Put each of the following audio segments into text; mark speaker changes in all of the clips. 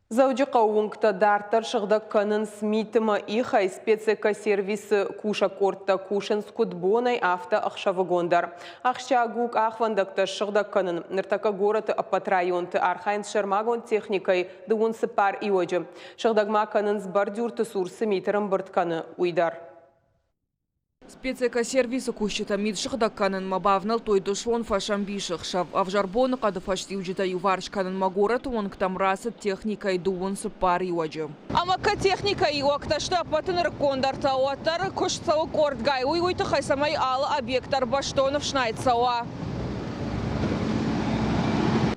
Speaker 1: Заудика унгта дартар шыгда канын смитыма ихай специка сервисы куша кортта кушен скудбонай авто ахшавагондар. Ахша гук ахвандакта шыгда канын ныртака город апат районты архайн шармагон техникой дуун сыпар иоджи. Шыгдагма канын сбардюрты сурсы митерым быртканы уйдар.
Speaker 2: Специка сервисы кущита мидших канен мабавнал той душвон фашам биших шав авжарбон кады фашти уджита юварш канен магорат он к там расет техника и дуон сыпар иоджи.
Speaker 3: Амака техника и окта что патыныр кондарта отар кушцау кортгай уйта хайсамай ал объектар баштонов шнайцауа.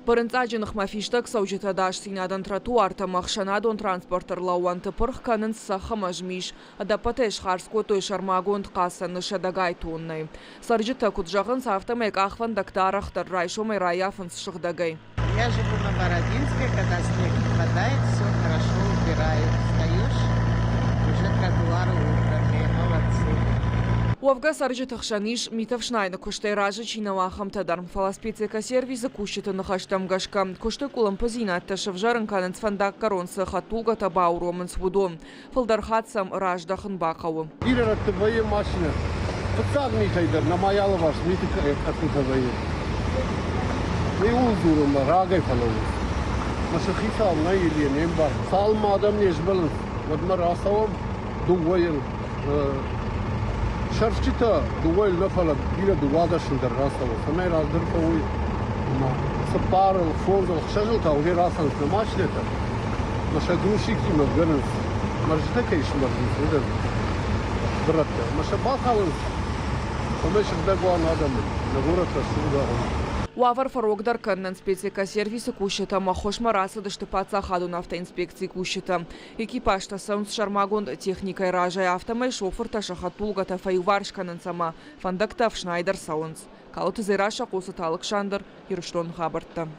Speaker 2: Паренцаджинах мафиштак саужита даш синадан тротуарта махшанадон транспортер лауанты пырх канен сахамажмиш, адапатеш харско той шармагон ткасан нышадагай тонной. Сарджита куджаган сафтамек ахван дактарахтар райшомай раяфан сшихдагай.
Speaker 4: Я живу на Бородинской, когда снег падает, все хорошо убирают. Встаешь, уже тротуары убраны, молодцы.
Speaker 2: Уавга сарджитах шаниш митав шнайна куштай ража чинавахам тадарм фала специка сервиса кущита нахаштам гашка. Куштай кулам позинат шавжаран канен цфандак коронса хатуга табау роман свудон. Фалдархатсам раждахан бакаву.
Speaker 5: Ирара твоя машина. Подсаг митайдар, намаяла ваш митика атутавай. Не улзурум рагай фалау. Машахиса на или нембар. Салма адам нежбал. Вот марасавам дугойл. Шарчита дугойл нафала бира дугада шундар расава. Самай раздыр фауй. Сапарл фонзал шажалта уге расан намашлета. Маша грушики мавганс. Маржита кайш маржин. Брат, маша бахалын. Помешек дагуан адам. Нагород суда.
Speaker 2: Уавар фарогдар каннан специка сервиса кущита махош мараса даштыпаца хадун автоинспекции кущита. Экипажта саунс шармагон техникой ражай автомай шофер ташахатулга тафайварш каннан сама фандактав Шнайдер саунс. Калуты зираша косыт Александр Юрштон Хабарта.